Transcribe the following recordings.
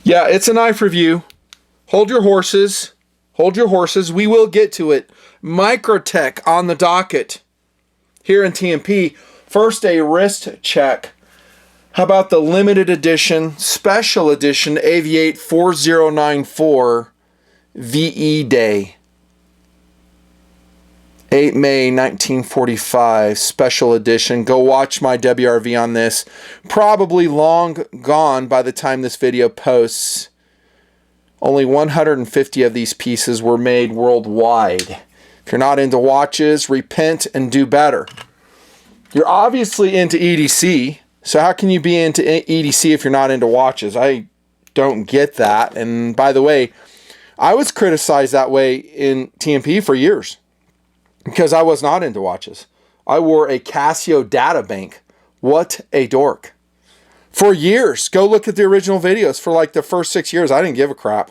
Yeah, it's a knife review. Hold your horses. Hold your horses. We will get to it. Microtech on the docket here in TMP. First, a wrist check. How about the limited edition, special edition Aviate 4094 VE Day? 8 May 1945, special edition. Go watch my WRV on this. Probably long gone by the time this video posts. Only 150 of these pieces were made worldwide. If you're not into watches, repent and do better. You're obviously into EDC, so how can you be into EDC if you're not into watches? I don't get that. And by the way, I was criticized that way in TMP for years because I was not into watches. I wore a Casio data bank. What a dork. For years, go look at the original videos. For like the first 6 years, I didn't give a crap.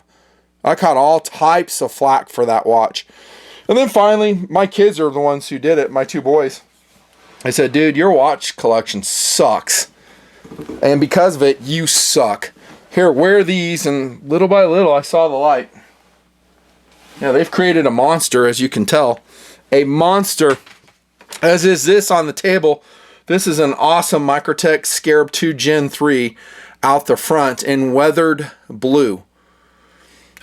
I caught all types of flack for that watch. And then finally, my kids are the ones who did it, my two boys. I said, dude, your watch collection sucks. And because of it, you suck. Here, wear these. And little by little, I saw the light. Yeah, they've created a monster, as you can tell. A monster, as is this on the table. This is an awesome Microtech Scarab 2 Gen 3 out the front in weathered blue.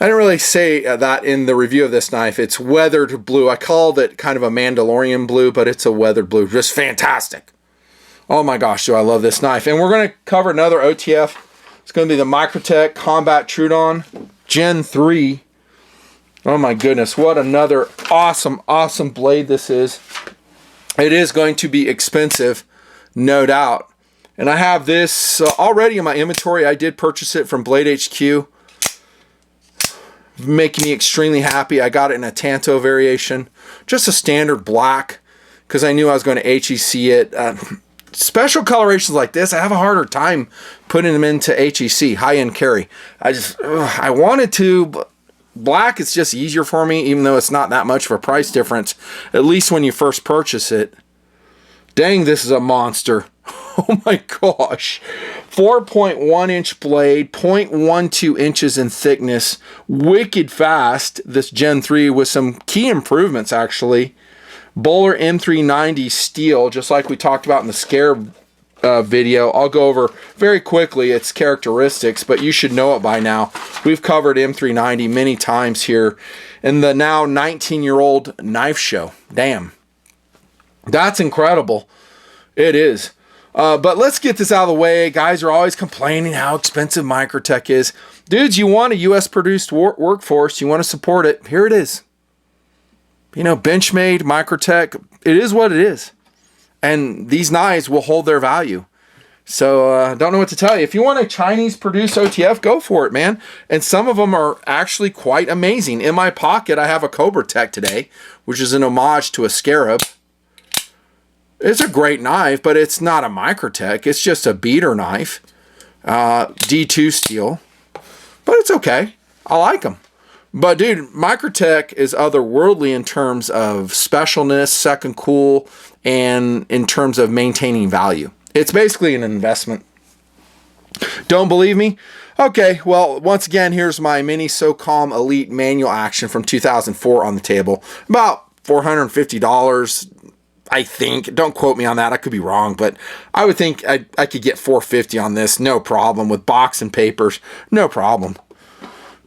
I didn't really say that in the review of this knife. It's weathered blue. I called it kind of a Mandalorian blue, but it's a weathered blue. Just fantastic. Oh my gosh, do I love this knife. And we're going to cover another OTF. It's going to be the Microtech Combat Troodon Gen 3. Oh my goodness, what another awesome, awesome blade this is. It is going to be expensive, no doubt. And I have this already in my inventory. I did purchase it from Blade HQ. Making me extremely happy. I got it in a Tanto variation. Just a standard black because I knew I was going to HEC it. Special colorations like this, I have a harder time putting them into HEC, high-end carry. I wanted to, but black is just easier for me, even though it's not that much of a price difference, at least when you first purchase it. Dang, this is a monster. Oh my gosh. 4.1 inch blade, 0.12 inches in thickness, wicked fast, this Gen 3 with some key improvements actually. Bowler M390 steel, just like we talked about in the Scarab video. I'll go over very quickly its characteristics, but you should know it by now. We've covered M390 many times here in the now 19-year-old knife show. Damn. That's incredible. It is. But let's get this out of the way. Guys are always complaining how expensive Microtech is. Dudes, you want a U.S.-produced workforce. You want to support it. Here it is. You know, Benchmade, Microtech, it is what it is. And these knives will hold their value. So, don't know what to tell you. If you want a Chinese-produced OTF, go for it, man. And some of them are actually quite amazing. In my pocket, I have a Cobra Tech today, which is an homage to a Scarab. It's a great knife, but it's not a Microtech. It's just a beater knife. D2 steel. But it's okay. I like them. But dude, Microtech is otherworldly in terms of specialness, second cool, and in terms of maintaining value. It's basically an investment. Don't believe me? Okay, well, once again, here's my mini SOCOM Elite manual action from 2004 on the table. About $450. I think. Don't quote me on that. I could be wrong, but I would think I could get $450 on this. No problem. With box and papers. No problem.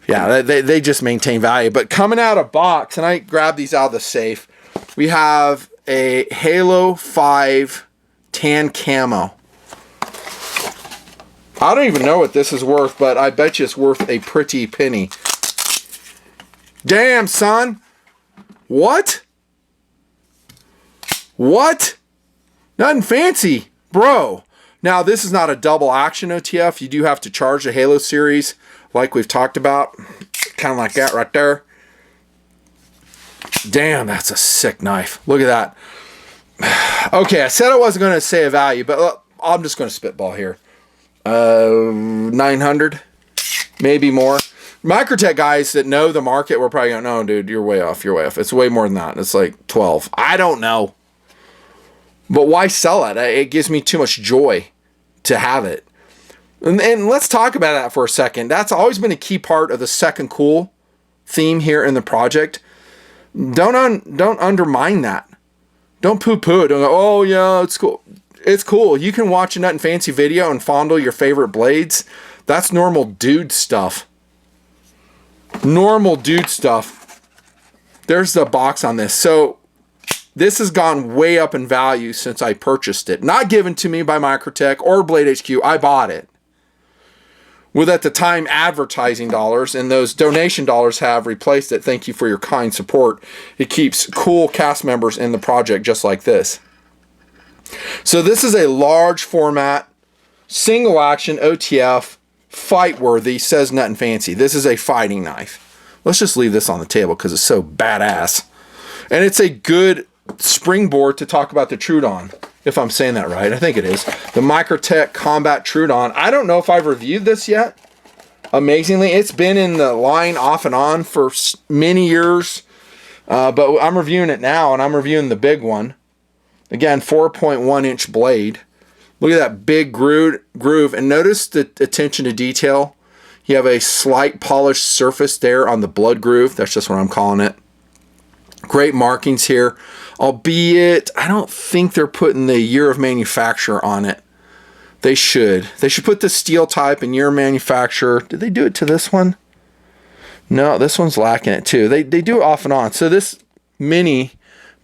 Yeah, they just maintain value. But coming out of box, and I grabbed these out of the safe, we have a Halo 5 tan camo. I don't even know what this is worth, but I bet you it's worth a pretty penny. Damn, son. What? What? Nothing fancy, bro. Now, this is not a double action OTF. You do have to charge the Halo series, like we've talked about. Kind of like that right there. Damn, that's a sick knife. Look at that. Okay, I said I wasn't going to say a value, but I'm just going to spitball here. 900, maybe more. Microtech guys that know the market were probably going, no, dude, you're way off. You're way off. It's way more than that. It's like 12. I don't know. But why sell it? It gives me too much joy to have it. And let's talk about that for a second. That's always been a key part of the second cool theme here in the project. Don't undermine that. Don't poo-poo it. Don't go, oh yeah, it's cool. It's cool. You can watch a Nut and Fancy video and fondle your favorite blades. That's normal dude stuff. Normal dude stuff. There's the box on this. So this has gone way up in value since I purchased it. Not given to me by Microtech or Blade HQ. I bought it. With, at the time, advertising dollars, and those donation dollars have replaced it. Thank you for your kind support. It keeps cool cast members in the project just like this. So this is a large format, single action OTF, fight worthy, says Nut and Fancy. This is a fighting knife. Let's just leave this on the table because it's so badass. And it's a good springboard to talk about the Troodon, if I'm saying that right. I think it is. The Microtech Combat Troodon. I don't know if I've reviewed this yet. Amazingly, it's been in the line off and on for many years. But I'm reviewing it now, and I'm reviewing the big one. Again, 4.1 inch blade. Look at that big groove. And notice the attention to detail. You have a slight polished surface there on the blood groove. That's just what I'm calling it. Great markings here. Albeit, I don't think they're putting the year of manufacture on it. They should. They should put the steel type and year of manufacture. Did they do it to this one? No, this one's lacking it too. They do it off and on. So this Mini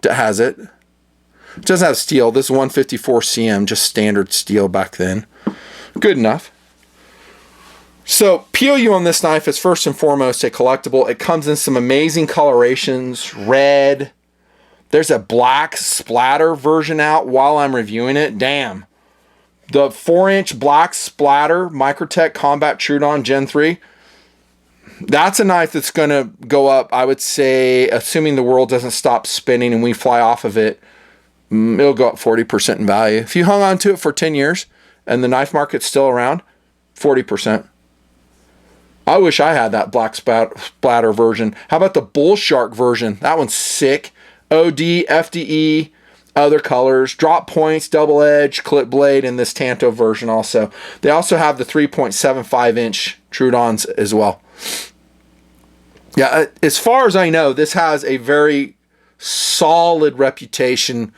has it. It doesn't have steel. This is 154 cm, just standard steel back then. Good enough. So POU on this knife is first and foremost a collectible. It comes in some amazing colorations, red. There's a black splatter version out while I'm reviewing it. Damn. The 4-inch black splatter Microtech Combat Troodon Gen 3. That's a knife that's going to go up, I would say, assuming the world doesn't stop spinning and we fly off of it, it'll go up 40% in value. If you hung on to it for 10 years and the knife market's still around, 40%. I wish I had that black splatter version. How about the Bull Shark version? That one's sick. OD, FDE, other colors, drop points, double edge, clip blade, and this Tanto version also. They also have the 3.75 inch Troodons as well. Yeah, as far as I know, this has a very solid reputation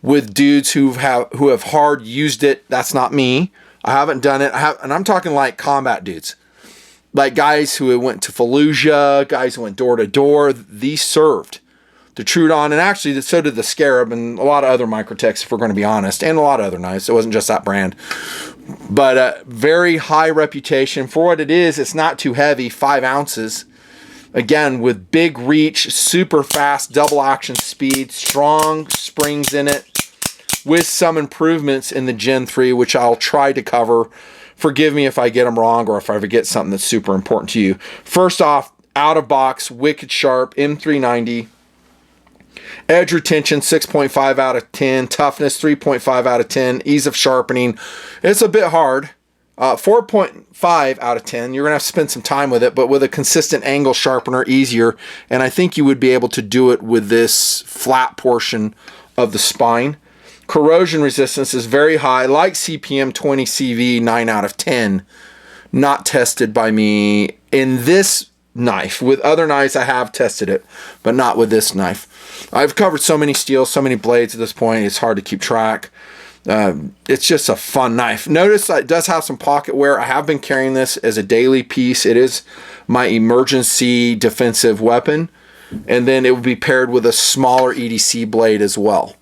with dudes who have hard used it. That's not me. I haven't done it. And I'm talking like combat dudes. Like guys who went to Fallujah, guys who went door to door. These served. The Troodon, and actually so did the Scarab and a lot of other Microtechs, if we're going to be honest, and a lot of other knives. It wasn't just that brand. But very high reputation. For what it is, it's not too heavy, 5 ounces. Again, with big reach, super fast, double action speed, strong springs in it, with some improvements in the Gen 3, which I'll try to cover. Forgive me if I get them wrong or if I forget something that's super important to you. First off, out of box, wicked sharp, M390. Edge retention, 6.5 out of 10. Toughness, 3.5 out of 10. Ease of sharpening. It's a bit hard. 4.5 out of 10. You're going to have to spend some time with it, but with a consistent angle sharpener, easier. And I think you would be able to do it with this flat portion of the spine. Corrosion resistance is very high, like CPM 20 CV, 9 out of 10. Not tested by me in this knife. With other knives, I have tested it, but not with this knife. I've covered so many steels, so many blades at this point, it's hard to keep track. It's just a fun knife. Notice it does have some pocket wear. I have been carrying this as a daily piece. It is my emergency defensive weapon. And then it will be paired with a smaller EDC blade as well,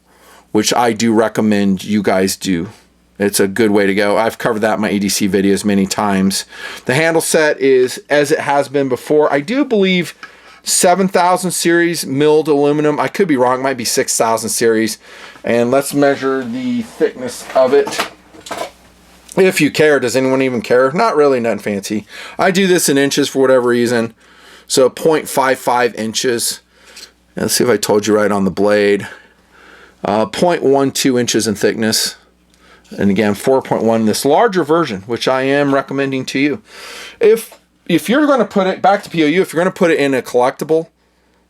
which I do recommend you guys do. It's a good way to go. I've covered that in my EDC videos many times. The handle set is as it has been before. I do believe 7,000 series milled aluminum. I could be wrong. It might be 6,000 series. And let's measure the thickness of it. If you care. Does anyone even care? Not really, nothing fancy. I do this in inches for whatever reason. So 0.55 inches. Let's see if I told you right on the blade. 0.12 inches in thickness. And again, 4.1, this larger version, which I am recommending to you. If you're going to put it, back to POU, if you're going to put it in a collectible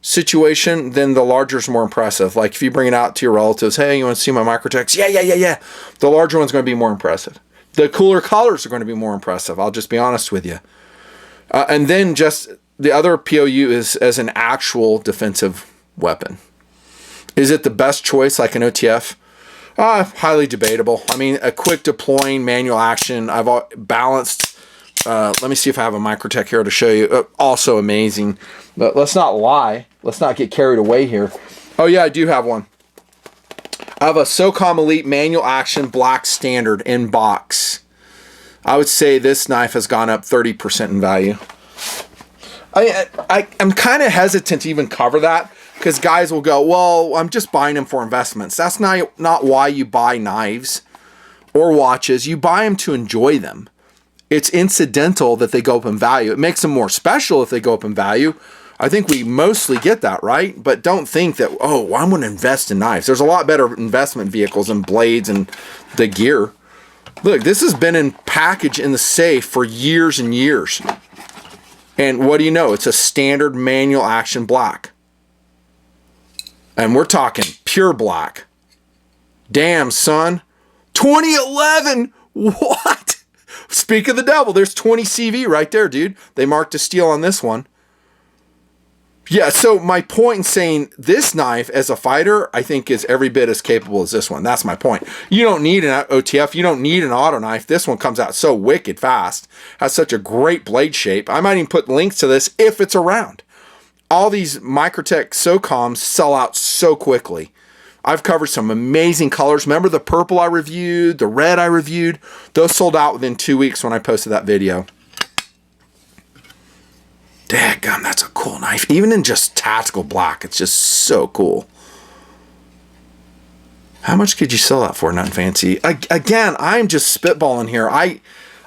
situation, then the larger is more impressive. Like if you bring it out to your relatives, hey, you want to see my Microtechs? Yeah. The larger one's going to be more impressive. The cooler colors are going to be more impressive. I'll just be honest with you. And then just the other POU is as an actual defensive weapon. Is it the best choice like an OTF? Highly debatable. I mean, a quick deploying manual action. I've balanced. Let me see if I have a Microtech here to show you. Also amazing. But let's not lie. Let's not get carried away here. Oh yeah, I do have one. I have a SOCOM Elite manual action black standard in box. I would say this knife has gone up 30% in value. I'm kind of hesitant to even cover that because guys will go, well, I'm just buying them for investments. That's not why you buy knives or watches. You buy them to enjoy them. It's incidental that they go up in value. It makes them more special if they go up in value. I think we mostly get that, right? But don't think that, oh, I'm going to invest in knives. There's a lot better investment vehicles and blades and the gear. Look, this has been in package in the safe for years and years. And what do you know? It's a standard manual action black. And we're talking pure black. Damn, son. 2011! What? Speak of the devil. There's 20 CV right there, dude. They marked a steal on this one. Yeah, so my point in saying this knife as a fighter, I think is every bit as capable as this one. That's my point. You don't need an OTF. You don't need an auto knife. This one comes out so wicked fast. Has such a great blade shape. I might even put links to this if it's around. All these Microtech SOCOMs sell out so quickly. I've covered some amazing colors. Remember the purple I reviewed, the red I reviewed? Those sold out within 2 weeks when I posted that video. Daggum, that's a cool knife. Even in just tactical black, it's just so cool. How much could you sell that for, Nothing Fancy? Again, I'm just spitballing here.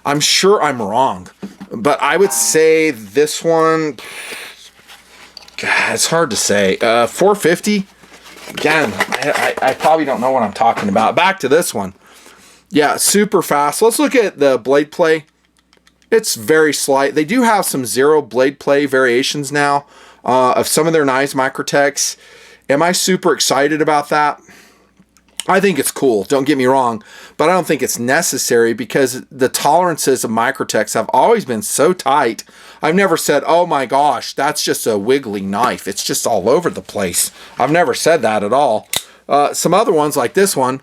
I'm sure I'm wrong. But I would say this one, God, it's hard to say. 450? Again, I probably don't know what I'm talking about. Back to this one. Yeah, super fast. Let's look at the blade play. It's very slight. They do have some zero blade play variations now of some of their nice Microtechs. Am I super excited about that? I think it's cool, don't get me wrong, but I don't think it's necessary because the tolerances of Microtechs have always been so tight. I've never said, oh my gosh, that's just a wiggly knife. It's just all over the place. I've never said that at all. Some other ones like this one,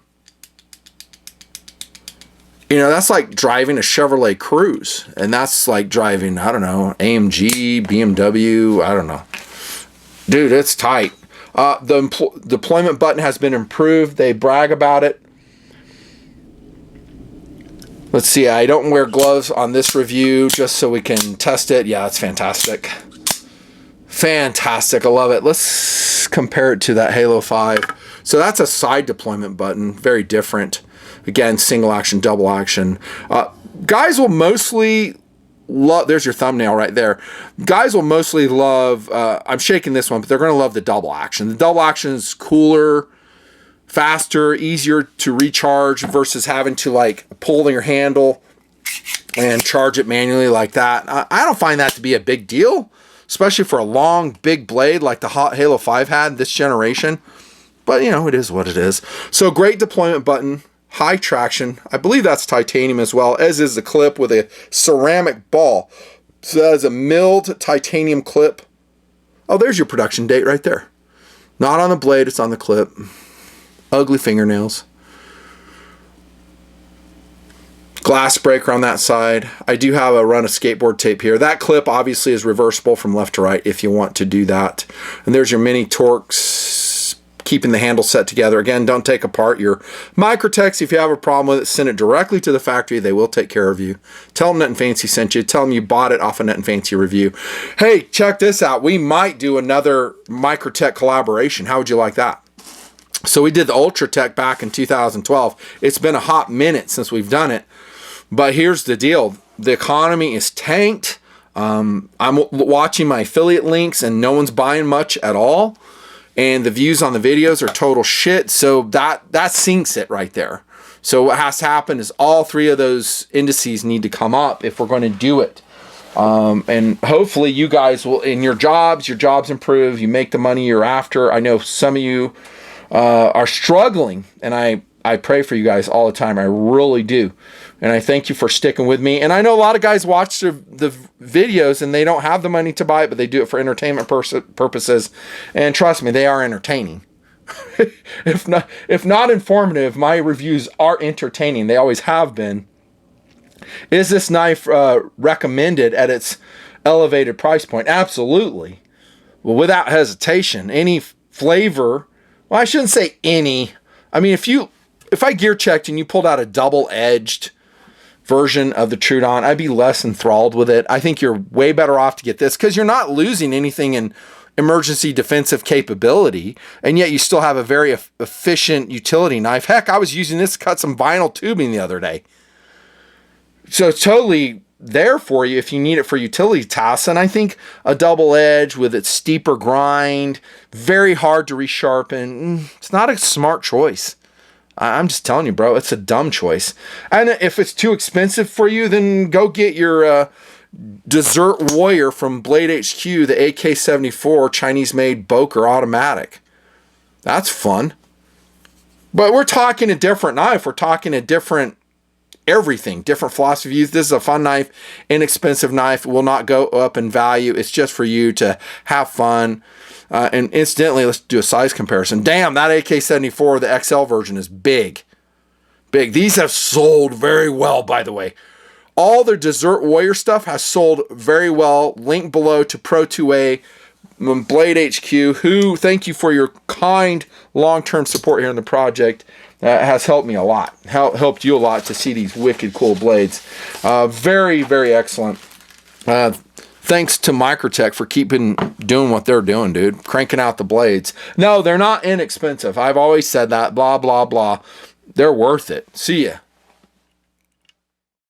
you know, that's like driving a Chevrolet Cruze. And that's like driving, I don't know, AMG, BMW, I don't know. Dude, it's tight. The deployment button has been improved. They brag about it. Let's see, I don't wear gloves on this review just so we can test it. Yeah, it's fantastic. Fantastic, I love it. Let's compare it to that Halo 5. So that's a side deployment button, very different. Again, single action, double action. Guys will mostly love, there's your thumbnail right there. Guys will mostly love, I'm shaking this one, but they're going to love the double action. The double action is cooler, faster, easier to recharge versus having to like pull your handle and charge it manually like that. I don't find that to be a big deal, especially for a long, big blade like the Halo 5 had this generation. But, you know, it is what it is. So great deployment button. High traction. I believe that's titanium as well, as is the clip with a ceramic ball. So that is a milled titanium clip. Oh, there's your production date right there. Not on the blade, it's on the clip. Ugly fingernails. Glass breaker on that side. I do have a run of skateboard tape here. That clip obviously is reversible from left to right if you want to do that. And there's your mini Torx, keeping the handle set together. Again, don't take apart your Microtechs. If you have a problem with it, send it directly to the factory. They will take care of you. Tell them Nothing Fancy sent you. Tell them you bought it off a Nothing Fancy review. Hey, check this out. We might do another Microtech collaboration. How would you like that? So we did the Ultratech back in 2012. It's been a hot minute since we've done it. But here's the deal. The economy is tanked. I'm watching my affiliate links and no one's buying much at all. And the views on the videos are total shit. So that sinks it right there. So what has to happen is all three of those indices need to come up if we're going to do it. And hopefully you guys will, in your jobs improve. You make the money you're after. I know some of you are struggling. And I pray for you guys all the time. I really do. And I thank you for sticking with me. And I know a lot of guys watch the videos and they don't have the money to buy it, but they do it for entertainment purposes. And trust me, they are entertaining. If not informative, my reviews are entertaining. They always have been. Is this knife recommended at its elevated price point? Absolutely. Well, without hesitation. Any flavor, well, I shouldn't say any. I mean, if I gear checked and you pulled out a double-edged version of the Troodon, I'd be less enthralled with it. I think you're way better off to get this because you're not losing anything in emergency defensive capability, and yet you still have a very efficient utility knife. Heck, I was using this to cut some vinyl tubing the other day. So it's totally there for you if you need it for utility tasks. And I think a double edge with its steeper grind, very hard to resharpen, it's not a smart choice. I'm just telling you, bro, it's a dumb choice. And if it's too expensive for you, then go get your Desert Warrior from Blade HQ, the AK-74 Chinese-made Boker automatic. That's fun. But we're talking a different knife. We're talking a different everything, different philosophy use. This is a fun knife, inexpensive knife. It will not go up in value. It's just for you to have fun. And incidentally, let's do a size comparison. Damn, that AK-74, the XL version, is big. Big. These have sold very well, by the way. All their Desert Warrior stuff has sold very well. Link below to Pro2A, Blade HQ, who, thank you for your kind long-term support here in the project. Has helped me a lot. Helped you a lot to see these wicked cool blades. Very, very excellent. Thanks to Microtech for doing what they're doing, dude. Cranking out the blades. No, they're not inexpensive. I've always said that. Blah, blah, blah. They're worth it. See ya.